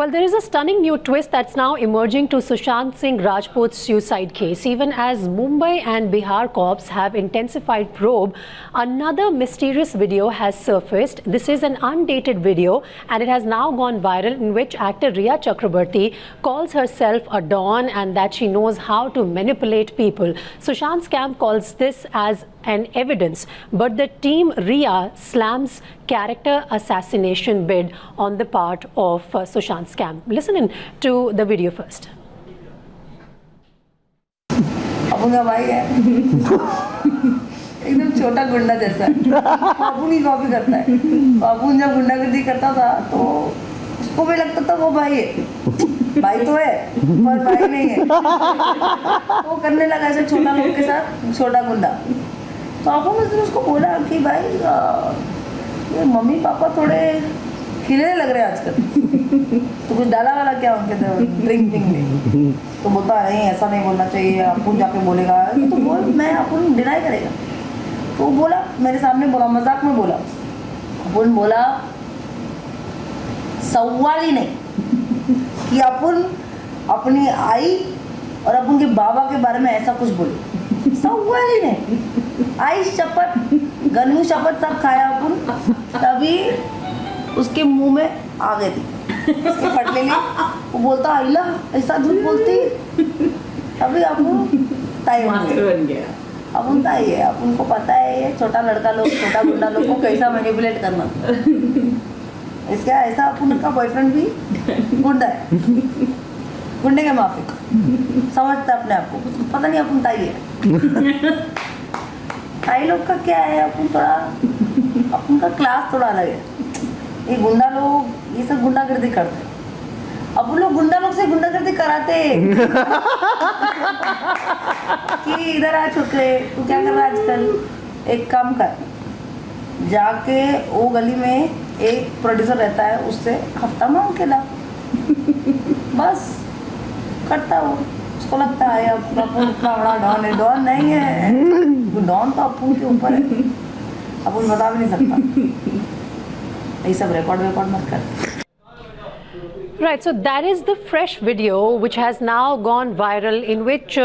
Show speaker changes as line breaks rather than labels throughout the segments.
Well, there is a stunning new twist that's now emerging to Sushant Singh Rajput's suicide case. Even as Mumbai and Bihar cops have intensified probe, another mysterious video has surfaced. This is an undated video and it has now gone viral, in which actor Rhea Chakrabarti calls herself a dawn and that she knows how to manipulate people. Sushant's camp calls this as an evidence, but the team Rhea slams character assassination bid on the part of Sushant's camp. Listen in to the video first.
अपना भाई है एकदम छोटा गुंडा जैसा बाबू ही copy करता है। बाबू जब गुंडागर्दी करता था तो उसको भी लगता था वो भाई है, भाई तो है पर भाई नहीं है। वो करने लगा ऐसे छोटा लोग के साथ छोटा गुंडा। तो आपको मैं उसको बोला कि भाई ये मम्मी पापा थोड़े खिलने लग रहे हैं आजकल, तो कुछ डाला वाला क्या उनके ड्रिंक में? तो बोलता नहीं ऐसा नहीं बोलना चाहिए, अपुन जाके बोलेगा। तो बोल मैं अपुन डिनाई करेगा। तो वो बोला मेरे सामने, बोला मजाक में बोला, अपुन बोला सवाल ही नहीं कि अपुन अपनी आई और अपुन के बाबा के बारे में ऐसा कुछ बोले, सवाल ही नहीं। आई शपथ, गन्नू शपथ सब खाया अपन, तभी उसके मुंह में आ गई थी उसके फटने में। वो बोलता आइला ऐसा झूठ बोलती, तभी अपन ताई बन गया। अपन ताई है, अपन को पता है ये छोटा लड़का लोग, छोटा गुंडा लोग को कैसा मैनिपुलेट करना। इसका ऐसा अपन का बॉयफ्रेंड भी गुंडा है, गुंडे के माफिक समझता अपने आप को, पता नहीं अपन ताई है। ताई लोग का क्या है, अपन थोड़ा अपन का क्लास थोड़ा अलग है। ये गुंडा लोग ये सब गुंडागर्दी करते हैं, अपन लोग गुंडा लोग से गुंडागर्दी कराते हैं कि इधर आ छोकरे तू क्या कर रहा है आजकल, एक काम कर, जाके वो गली में एक प्रोड्यूसर रहता है उससे हफ्ता मांग के ला, बस करता वो। उसको लगता है अब अपन इतना बड़ा डॉन है, डॉन नहीं है, डॉन तो अपन के ऊपर है, अपन बता भी नहीं सकता। ये सब रिकॉर्ड मत कर।
Right, so that is the fresh video which has now gone viral, in which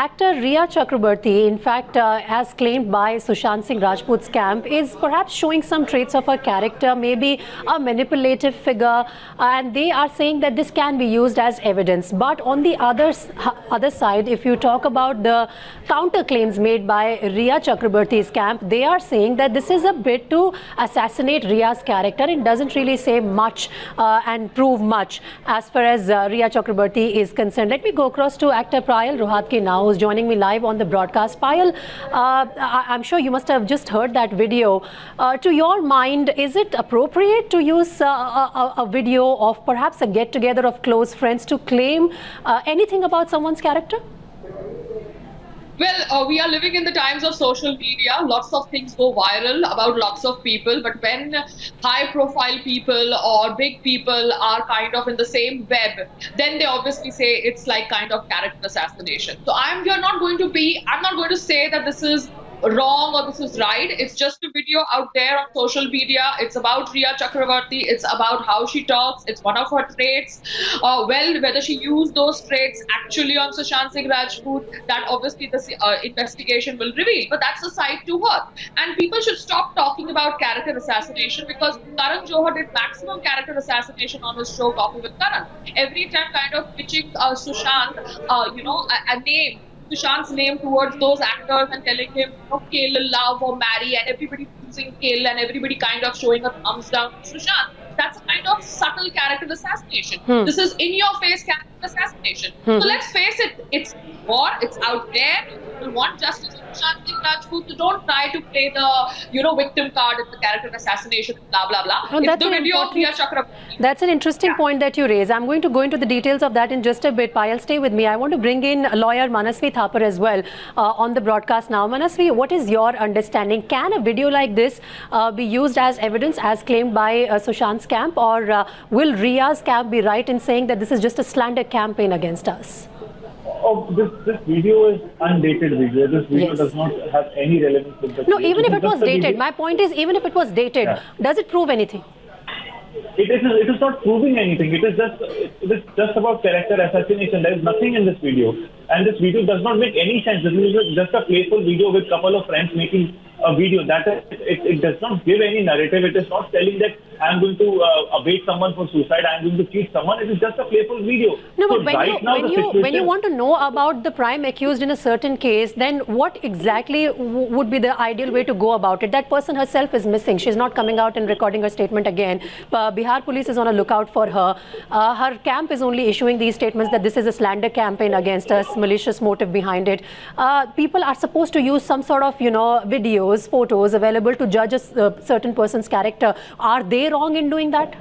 actor Rhea Chakrabarti, in fact, as claimed by Sushant Singh Rajput's camp, is perhaps showing some traits of her character, maybe a manipulative figure, and they are saying that this can be used as evidence. But on the other side, if you talk about the counter claims made by Rhea Chakrabarti's camp, they are saying that this is a bid to assassinate Rhea's character. It doesn't really say much and prove much as far as Rhea Chakrabarti is concerned. Let me go across to actor Payal Rohatgi now, who's joining me live on the broadcast. Payal, I'm sure you must have just heard that video. To your mind, is it appropriate to use a video of perhaps a get-together of close friends to claim anything about someone's character?
Well, we are living in the times of social media. Lots of things go viral about lots of people. But when high-profile people or big people are kind of in the same web, then they obviously say it's like kind of character assassination. So I'm not going to say that this is wrong or this is right. It's just a video out there on social media. It's about Rhea Chakrabarti. It's about how she talks. It's one of her traits. Well, whether she used those traits actually on Sushant Singh Rajput, that obviously the investigation will reveal. But that's a side to her. And people should stop talking about character assassination, because Karan Johar did maximum character assassination on his show Coffee with Karan. Every time kind of pitching Sushant, a name, Sushant's name towards those actors and telling him, kill, love or marry, and everybody choosing kill and everybody kind of showing a thumbs down to Sushant. That's a kind of subtle character assassination. This is in-your-face character assassination. So let's face it, it's war, it's out there. People want justice for Sushant Singh Rajput, so don't try to play the, victim card in the character assassination, blah, blah, blah.
Oh,
it's the video of Rhea Chakrabarti.
That's an interesting point that you raise. I'm going to go into the details of that in just a bit. Payal, stay with me. I want to bring in lawyer Manasvi Thapar as well on the broadcast now. Manasvi, what is your understanding? Can a video like this be used as evidence as claimed by Sushant's camp, or will Rhea's camp be right in saying that this is just a slander campaign against us?
Oh, this video is undated video. This video does not have any relevance with the
No, even if it was dated. My point is, even if it was dated, does it prove anything?
it is not proving anything. It is just about character assassination. There is nothing in this video, and this video does not make any sense. This is just a playful video with couple of friends making a video. It does not give any narrative. It is not telling that I'm going to await someone for suicide. I'm going to cheat someone. It is just a playful video.
No,
so
but when you want to know about the prime accused in a certain case, then what exactly would be the ideal way to go about it? That person herself is missing. She's not coming out and recording her statement again. Bihar police is on a lookout for her. Her camp is only issuing these statements that this is a slander campaign against us, malicious motive behind it. People are supposed to use some sort of, videos, photos available to judge a certain person's character. Are they wrong in doing that?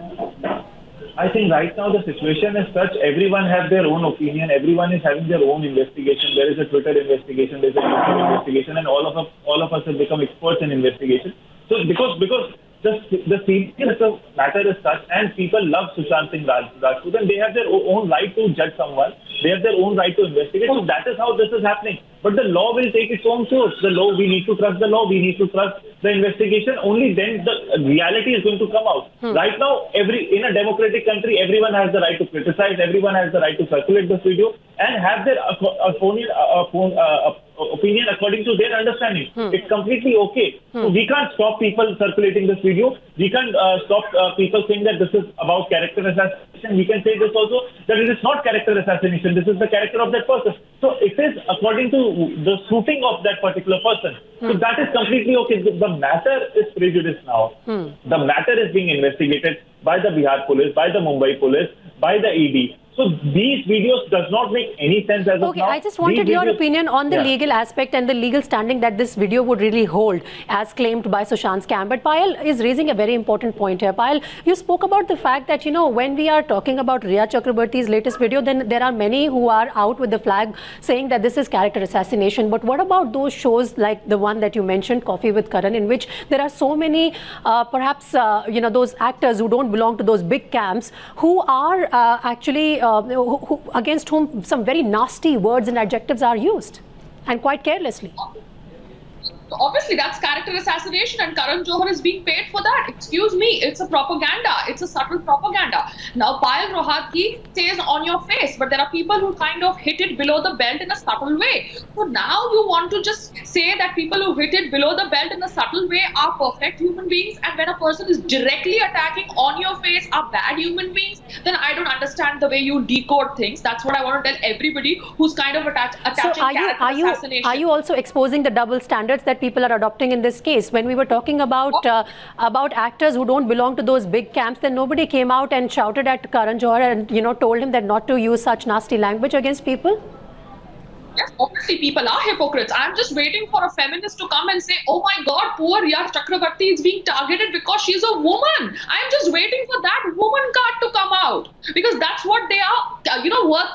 I think right now the situation is such, everyone has their own opinion, everyone is having their own investigation. There is a Twitter investigation, there is a YouTube investigation, and all of us have become experts in investigation. So because the seriousness of matter is such, and people love Sushant Singh Rajput, and they have their own right to judge someone. They have their own right to investigate. So that is how this is happening. But the law will take its own course. The law, we need to trust the law. We need to trust the investigation. Only then the reality is going to come out. Right now, in a democratic country, everyone has the right to criticize. Everyone has the right to circulate this video and have their opinion according to their understanding. It's completely okay. So we can't stop people circulating this video. We can't stop people saying that this is about character assassination. We can say this also, that it is not character assassination. This is the character of that person. So it is according to the shooting of that particular person. So that is completely okay. The matter is prejudice now. The matter is being investigated by the Bihar police, by the Mumbai police, by the ED. So these videos does not make any sense as of now.
Okay, I just wanted your opinion on the legal aspect and the legal standing that this video would really hold as claimed by Sushant's camp. But Payal is raising a very important point here. Payal, you spoke about the fact that, when we are talking about Rhea Chakrabarti's latest video, then there are many who are out with the flag saying that this is character assassination. But what about those shows like the one that you mentioned, Coffee with Karan, in which there are so many, perhaps, those actors who don't belong to those big camps who are actually against whom some very nasty words and adjectives are used, and quite carelessly.
Obviously, that's character assassination, and Karan Johar is being paid for that. Excuse me, it's a propaganda. It's a subtle propaganda. Now, Payal Rohatgi stays on your face, but there are people who kind of hit it below the belt in a subtle way. So now you want to just say that people who hit it below the belt in a subtle way are perfect human beings, and when a person is directly attacking on your face are bad human beings, then I don't understand the way you decode things. That's what I want to tell everybody who's kind of attaching character assassination.
Are you also exposing the double standards that people are adopting in this case? When we were talking about actors who don't belong to those big camps, then nobody came out and shouted at Karan Johar and told him that not to use such nasty language against people?
Yes, obviously people are hypocrites. I'm just waiting for a feminist to come and say, oh my God, poor Rhea Chakrabarti is being targeted because she's a woman. I'm just waiting for that woman card to come out, because that's what they are,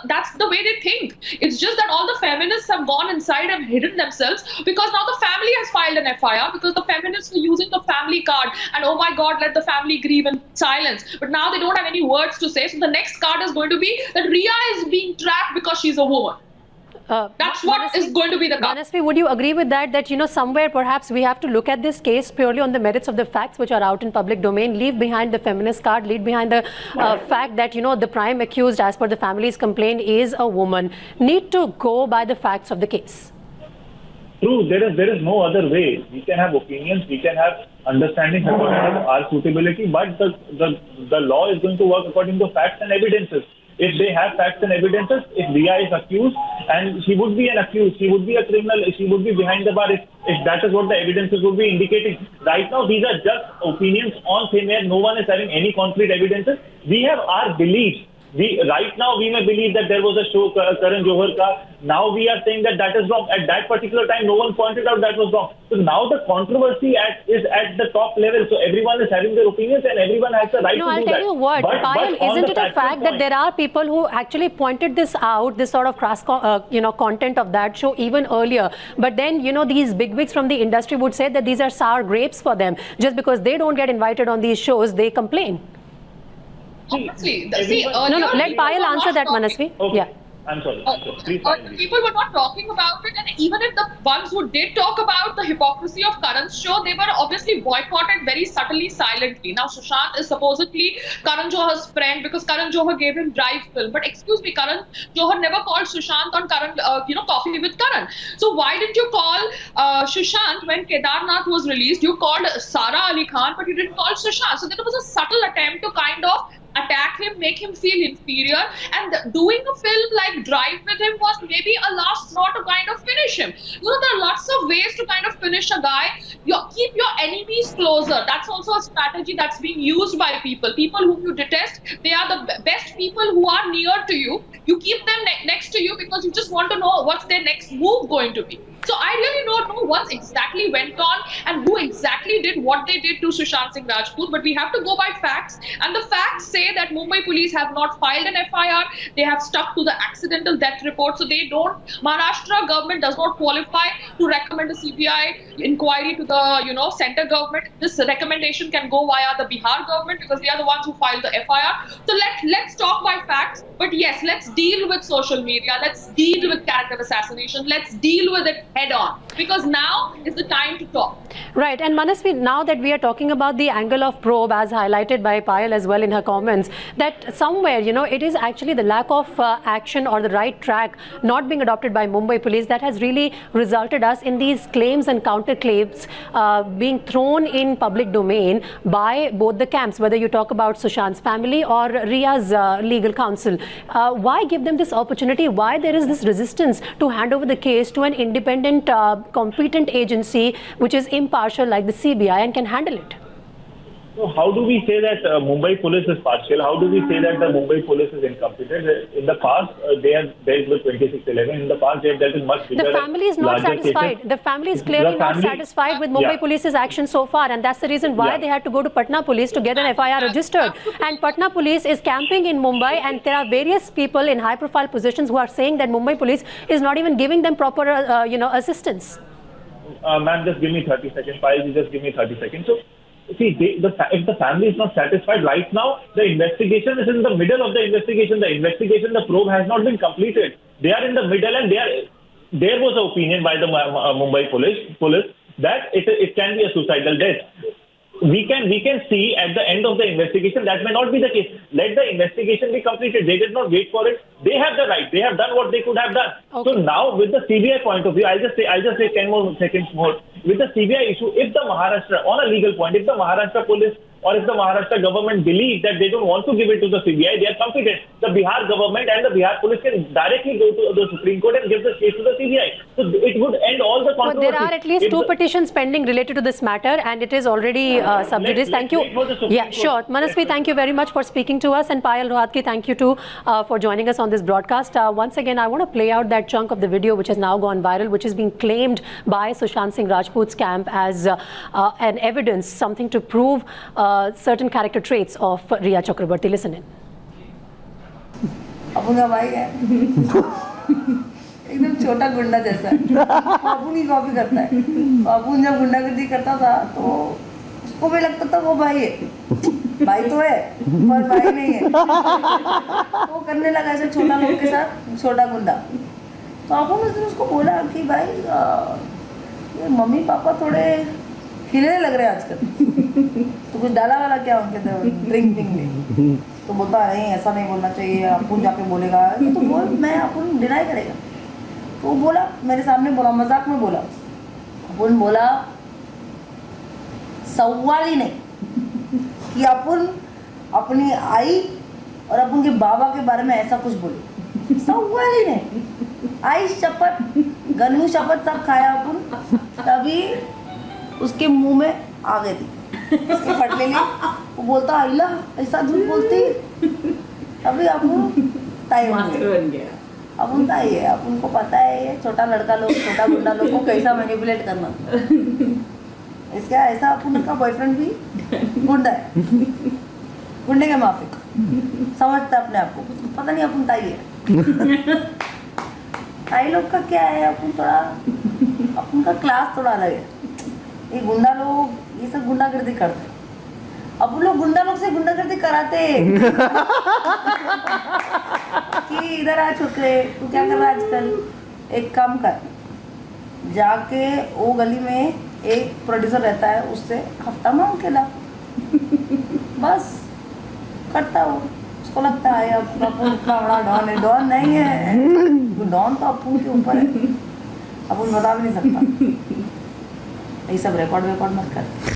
that's the way they think. It's just that all the feminists have gone inside and hidden themselves, because now the family has filed an FIR because the feminists were using the family card, and oh my God, let the family grieve in silence. But now they don't have any words to say. So the next card is going to be that Rhea is being trapped because she's a woman. That's what is going to be the card.
Manasvi, would you agree with that, somewhere perhaps we have to look at this case purely on the merits of the facts which are out in public domain, leave behind the feminist card, leave behind the fact that, the prime accused, as per the family's complaint, is a woman, need to go by the facts of the case?
True, there is no other way. We can have opinions, we can have understanding according to our suitability, but the law is going to work according to facts and evidences. If they have facts and evidences, if Rhea is accused, and she would be an accused, she would be a criminal, she would be behind the bar, if that is what the evidences would be indicating. Right now, these are just opinions on thin air. No one is having any concrete evidences. We have our beliefs. Right now, we may believe that there was a show, Karan Johar ka. Now we are saying that is wrong. At that particular time, no one pointed out that was wrong. So now the controversy is at the top level. So everyone is having their opinions and everyone has the right to do that.
No, I'll tell you what, Payal, isn't it a fact that there are people who actually pointed this out, this sort of crass, content of that show even earlier. But then, these bigwigs from the industry would say that these are sour grapes for them. Just because they don't get invited on these shows, they complain.
Obviously,
let Payal answer that, Manasvi.
Okay.
Yeah.
I'm sorry. Please, Payal ji.
People were not talking about it, and even if the ones who did talk about the hypocrisy of Karan's show, they were obviously boycotted very subtly, silently. Now, Sushant is supposedly Karan Johar's friend because Karan Johar gave him Drive film. But excuse me, Karan Johar never called Sushant on Coffee with Karan. So why didn't you call Sushant when Kedarnath was released? You called Sara Ali Khan, but you didn't call Sushant. So there was a subtle attempt to kind of attack him, make him feel inferior, and doing a film like Drive with him was maybe a last straw to kind of finish him. You know, there are lots of ways to kind of finish a guy. Keep your enemies closer. That's also a strategy that's being used by people whom you detest. They are the best people who are near to you. You keep them next to you because you just want to know what's their next move going to be. So I really don't know what exactly went on and who exactly did what they did to Sushant Singh Rajput, but we have to go by facts, and the facts say that Mumbai police have not filed an FIR. They have stuck to the accidental death report, so they don't. Maharashtra government does not qualify to recommend a CBI inquiry to the center government. This recommendation can go via the Bihar government because they are the ones who filed the FIR. So let's talk by facts. But yes, let's deal with social media. Let's deal with character assassination. Let's deal with it head on, because now is the time to talk.
Right. And Manasvi, now that we are talking about the angle of probe, as highlighted by Payal as well in her comments, that somewhere, it is actually the lack of action or the right track not being adopted by Mumbai police that has really resulted us in these claims and counter claims being thrown in public domain by both the camps, whether you talk about Sushant's family or Rhea's legal counsel. Why give them this opportunity? Why there is this resistance to hand over the case to an independent, competent agency which is impartial like the CBI and can handle it?
So how do we say that Mumbai police is partial? How do we say that the Mumbai police is incompetent? In the past, they have dealt with 2611. In the past, they have dealt with much bigger.
The family is not satisfied.
Cases.
The family is clearly not satisfied with Mumbai police's action so far, and that's the reason why they had to go to Patna police to get an FIR registered. And Patna police is camping in Mumbai, and there are various people in high-profile positions who are saying that Mumbai police is not even giving them proper, assistance.
Ma'am, just give me 30 seconds. Payal, just give me 30 seconds. So, see, if the family is not satisfied right now, the investigation is in the middle of the investigation. The probe has not been completed. They are in the middle, and there was an opinion by the Mumbai police that it can be a suicidal death. We can see at the end of the investigation that may not be the case. Let the investigation be completed. They did not wait for it. They have the right. They have done what they could have done. Okay. So now, with the CBI point of view, I'll just say 10 more seconds more. With the CBI issue, if the Maharashtra, on a legal point, if the Maharashtra police or if the Maharashtra government believes that they don't want to give it to the CBI, they are competent. The Bihar government and the Bihar police can directly go to the Supreme Court and give the case to the CBI. So it would end all the controversy.
But there are at least two petitions pending related to this matter, and it is already sub judice. Thank you. Yeah, sure. Manasvi, thank you very much for speaking to us, and Payal Rohatgi, thank you too for joining us on this broadcast. Once again, I want to play out that chunk of the video which has now gone viral, which is being claimed by Sushant Singh Rajput's camp as an evidence, something to prove certain character traits of Rhea Chakrabarti. Listen in.
अपना भाई है एकदम छोटा गुंडा जैसा अपुन की copy करता है। अपुन जब गुंडागर्दी करता था तो उसको भी लगता था वो भाई है, भाई तो है पर भाई नहीं है, तो वो करने लगा ऐसे छोटा लोग के साथ छोटा गुंडा। तो अपुन उस दिन उसको बोला कि भाई ये मम्मी पापा थोड़े हिलने लग रहे हैं आजकल, तो कुछ डाला वाला क्या उनके ड्रिंक में? तो बोलता नहीं ऐसा नहीं बोलना चाहिए, अपुन जाके बोलेगा तो बोल, मैं अपुन डिनाई करेगा। तो वो बोला मेरे सामने, बोला मजाक में बोला, अपुन बोला सवाल ही नहीं कि अपुन अपनी आई और अपुन के बाबा के बारे में ऐसा कुछ बोले, सवाल ही नहीं। आई शपथ, गन्नू शपथ सब खाया अपुन, तभी उसके मुंह में आ गई थी उसके फटले में। वो बोलता आइला ऐसा झूठ बोलती, अभी अपुन ताई बन गया। अपुन ताई है, अपुन को पता है ये छोटा लड़का लोग, छोटा गुंडा लोग को कैसा मैनिपुलेट करना। इसका ऐसा अपुन का बॉयफ्रेंड भी गुंडा है, गुंडे के माफिक समझता है अपने आप को, पता नहीं अपुन ताई है। ताई लोग का क्या है, अपुन थोड़ा, अपुन का क्लास थोड़ा अलग है। ये गुंडा लोग ये सब गुंडागर्दी करते हैं, अब लोग गुंडा लोग से गुंडागर्दी कराते हैं। कि इधर आ छोकरे, तू क्या कर रहा है आजकल, एक काम कर, जाके वो गली में एक प्रोड्यूसर रहता है, उससे हफ्ता मांग के ला। बस करता वो, उसको लगता है अब अपन इतना बड़ा डॉन है, डॉन नहीं है, डॉन तो अपन के ऊपर है, अपन बता भी नहीं सकता। ये सब रिकॉर्ड मत कर।